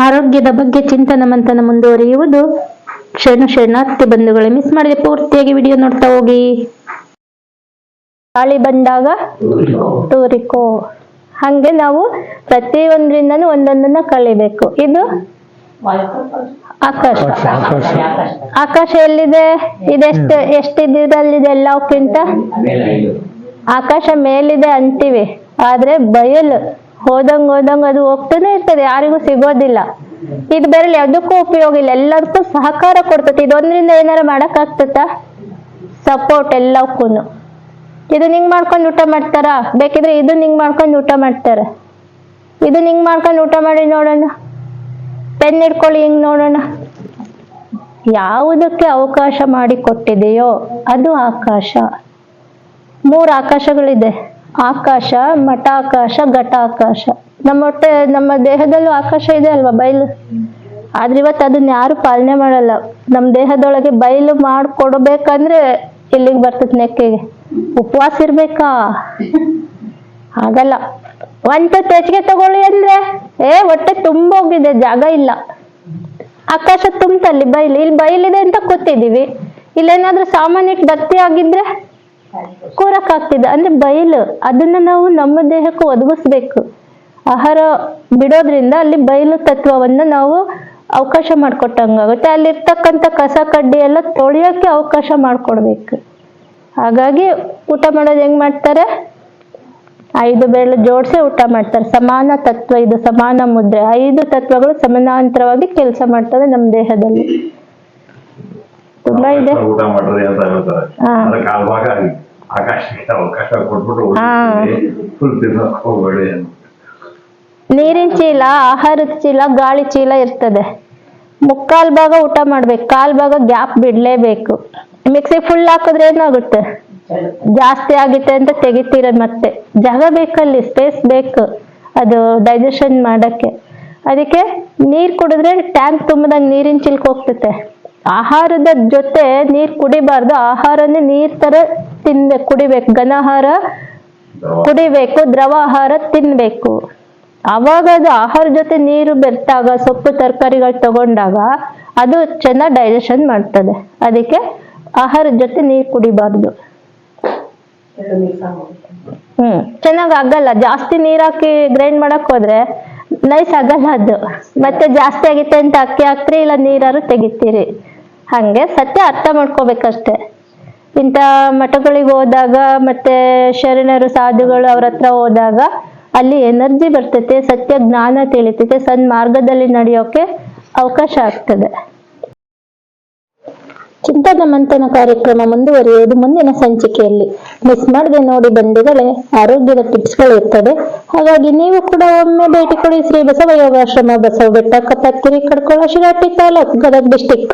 ಆರೋಗ್ಯದ ಬಗ್ಗೆ ಚಿಂತನ ಮಂಥನ ಮುಂದುವರಿಯುವುದು. ಶರಣಾರ್ಥಿ ಬಂಧುಗಳೇ, ಮಿಸ್ ಮಾಡಿದ್ರೆ ಪೂರ್ತಿಯಾಗಿ ವಿಡಿಯೋ ನೋಡ್ತಾ ಹೋಗಿ. ಗಾಳಿ ಬಂದಾಗ ತೂರಿಕೋ, ಹಂಗೆ ನಾವು ಪ್ರತಿಯೊಂದ್ರಿಂದನೂ ಒಂದೊಂದನ್ನ ಕಲಿಬೇಕು. ಇದು ಆಕಾಶ. ಆಕಾಶ ಎಲ್ಲಿದೆ? ಎಷ್ಟಿದ್ರಲ್ಲಿದೆ ಎಲ್ಲಕ್ಕಿಂತ? ಆಕಾಶ ಮೇಲಿದೆ ಅಂತೀವಿ, ಆದ್ರೆ ಬಯಲು ಹೋದಂಗ ಅದು ಹೋಗ್ತಾನೆ ಇರ್ತದೆ, ಯಾರಿಗೂ ಸಿಗೋದಿಲ್ಲ. ಇದು ಬೇರೆ ಯಾವುದಕ್ಕೂ ಉಪಯೋಗ ಇಲ್ಲ, ಎಲ್ಲದಕ್ಕೂ ಸಹಕಾರ ಕೊಡ್ತದೆ. ಇದೊಂದ್ರಿಂದ ಏನಾರ ಮಾಡಕ್ ಆಗ್ತದ? ಸಪೋರ್ಟ್ ಎಲ್ಲಕ್ಕೂ. ಇದು ಹಿಂಗ್ ಮಾಡ್ಕೊಂಡು ಊಟ ಮಾಡ್ತಾರ, ಬೇಕಿದ್ರೆ ಇದು ಹಿಂಗ್ ಮಾಡ್ಕೊಂಡು ಊಟ ಮಾಡ್ತಾರ. ಇದು ಹಿಂಗ್ ಮಾಡ್ಕೊಂಡು ಊಟ ಮಾಡಿ ನೋಡೋಣ, ಪೆನ್ ಹಿಡ್ಕೊಳ್ಳಿ ಹಿಂಗ್ ನೋಡೋಣ. ಯಾವುದಕ್ಕೆ ಅವಕಾಶ ಮಾಡಿ ಕೊಟ್ಟಿದೆಯೋ ಅದು ಆಕಾಶ. 3 ಆಕಾಶಗಳಿದೆ: ಆಕಾಶ, ಮಠಾಕಾಶ, ಘಟಾಕಾಶ. ನಮ್ಮ ದೇಹದಲ್ಲೂ ಆಕಾಶ ಇದೆ ಅಲ್ವಾ, ಬಯಲು. ಆದ್ರೆ ಇವತ್ತು ಅದನ್ನ ಯಾರು ಪಾಲನೆ ಮಾಡಲ್ಲ. ನಮ್ಮ ದೇಹದೊಳಗೆ ಬಯಲು ಮಾಡ್ಕೊಡ್ಬೇಕಂದ್ರೆ ಇಲ್ಲಿಗೆ ಬರ್ತದೆ, ನೆಕ್ಕೆಗೆ. ಉಪವಾಸ ಇರ್ಬೇಕಾ? ಆಗಲ್ಲ. ಒಂದು ಹೆಚ್ಚಿಗೆ ತಗೊಳ್ಳಿ ಅಂದ್ರೆ ಹೊಟ್ಟೆ ತುಂಬೋಗಿದೆ, ಜಾಗ ಇಲ್ಲ. ಆಕಾಶ ತುಂಬಲ್ಲಿ ಬಯಲು, ಇಲ್ಲಿ ಬಯಲಿದೆ ಅಂತ ಕೂತಿದೀವಿ. ಇಲ್ಲೇನಾದ್ರೂ ಸಾಮಾನ್ಯ ಭರ್ತಿ ಆಗಿದ್ರೆ ಕೂರಕ್ ಆಗ್ತಿದೆ. ಅಂದ್ರೆ ಬಯಲು, ಅದನ್ನ ನಾವು ನಮ್ಮ ದೇಹಕ್ಕೆ ಒದಗಿಸ್ಬೇಕು. ಆಹಾರ ಬಿಡೋದ್ರಿಂದ ಅಲ್ಲಿ ಬಯಲು ತತ್ವವನ್ನ ನಾವು ಅವಕಾಶ ಮಾಡ್ಕೊಟ್ಟಂಗಾಗುತ್ತೆ. ಅಲ್ಲಿರ್ತಕ್ಕಂಥ ಕಸ ಕಡ್ಡಿ ಎಲ್ಲ ತೊಳೆಯೋಕೆ ಅವಕಾಶ ಮಾಡ್ಕೊಡ್ಬೇಕು. ಹಾಗಾಗಿ ಊಟ ಮಾಡೋದು ಹೆಂಗ್ ಮಾಡ್ತಾರೆ? 5 ಬೆರಳು ಜೋಡಿಸಿ ಊಟ ಮಾಡ್ತಾರೆ. ಸಮಾನ ತತ್ವ, ಇದು ಸಮಾನ ಮುದ್ರೆ. 5 ತತ್ವಗಳು ಸಮಾನಾಂತರವಾಗಿ ಕೆಲಸ ಮಾಡ್ತವೆ ನಮ್ಮ ದೇಹದಲ್ಲಿ. ತುಂಬಾ ಇದೆ. ನೀರಿನ ಚೀಲ, ಆಹಾರದ ಚೀಲ, ಗಾಳಿ ಚೀಲ ಇರ್ತದೆ. 3/4 ಭಾಗ ಊಟ ಮಾಡ್ಬೇಕು, 1/4 ಭಾಗ ಗ್ಯಾಪ್ ಬಿಡ್ಲೇಬೇಕು. ಮಿಕ್ಸಿ ಫುಲ್ ಹಾಕಿದ್ರೆ ಏನಾಗುತ್ತೆ? ಜಾಸ್ತಿ ಆಗಿತ್ತೆ ಅಂತ ತೆಗಿತೀರ. ಮತ್ತೆ ಜಾಗ ಬೇಕಲ್ಲಿ, ಸ್ಪೇಸ್ ಬೇಕು ಅದು ಡೈಜೆಷನ್ ಮಾಡಕ್ಕೆ. ಅದಕ್ಕೆ ನೀರ್ ಕುಡಿದ್ರೆ ಟ್ಯಾಂಕ್ ತುಂಬದಂಗ್ ನೀರಿನ ಚಿಲ್ಕ ಹೋಗ್ತತೆ. ಆಹಾರದ ಜೊತೆ ನೀರ್ ಕುಡಿಬಾರ್ದು, ಆಹಾರನೇ ನೀರ್ ತರ ತಿನ್ಬೇಕು, ಕುಡಿಬೇಕು. ಘನಾಹಾರ ಕುಡಿಬೇಕು, ದ್ರವ ಆಹಾರ ತಿನ್ಬೇಕು. ಅವಾಗ ಅದು ಆಹಾರ ಜೊತೆ ನೀರು ಬೆರ್ತಾಗ, ಸೊಪ್ಪು ತರಕಾರಿಗಳು ತಗೊಂಡಾಗ ಅದು ಚೆನ್ನಾಗಿ ಡೈಜೆಷನ್ ಮಾಡ್ತದೆ. ಅದಕ್ಕೆ ಆಹಾರದ ಜೊತೆ ನೀರು ಕುಡಿಬಾರ್ದು. ಚೆನ್ನಾಗ್ ಆಗಲ್ಲ. ಜಾಸ್ತಿ ನೀರ್ ಹಾಕಿ ಗ್ರೈಂಡ್ ಮಾಡಕ್ ಹೋದ್ರೆ ನೈಸ್ ಆಗಲ್ಲ ಅದು. ಮತ್ತೆ ಜಾಸ್ತಿ ಆಗಿತ್ತೆ ಅಂತ ಅಕ್ಕಿ ಹಾಕ್ತಿರಿ, ಇಲ್ಲ ನೀರಾರು ತೆಗಿತೀರಿ. ಹಂಗೆ ಸತ್ಯ ಅರ್ಥ ಮಾಡ್ಕೋಬೇಕಷ್ಟೆ. ಇಂಥ ಮಠಗಳಿಗೆ ಹೋದಾಗ, ಮತ್ತೆ ಶರಣರು ಸಾಧುಗಳು ಅವ್ರ ಹತ್ರ ಹೋದಾಗ ಅಲ್ಲಿ ಎನರ್ಜಿ ಬರ್ತೈತೆ, ಸತ್ಯ ಜ್ಞಾನ ತಿಳಿತೈತೆ, ಮಾರ್ಗದಲ್ಲಿ ನಡೆಯೋಕೆ ಅವಕಾಶ ಆಗ್ತದೆ. ಚಿಂತನ ಮಂಥನ ಕಾರ್ಯಕ್ರಮ ಮುಂದುವರಿಯುವುದು ಮುಂದಿನ ಸಂಚಿಕೆಯಲ್ಲಿ. ಮಿಸ್ ಮಾಡದೆ ನೋಡಿ ಬಂಧುಗಳೇ, ಆರೋಗ್ಯದ ಟಿಪ್ಸ್ಗಳು ಇರ್ತದೆ. ಹಾಗಾಗಿ ನೀವು ಕೂಡ ಒಮ್ಮೆ ಭೇಟಿ ಕೊಡಿ ಶ್ರೀ ಬಸವ ಯೋಗಾಶ್ರಮ, ಬಸವ ಬೆಟ್ಟ, ಕಪ್ಪತ್ತಿರಿ, ಕಡ್ಕೋಳ, ಶಿರಾಟಿ ತಾಲೂಕು, ಗದಗ ಡಿಸ್ಟಿಕ್.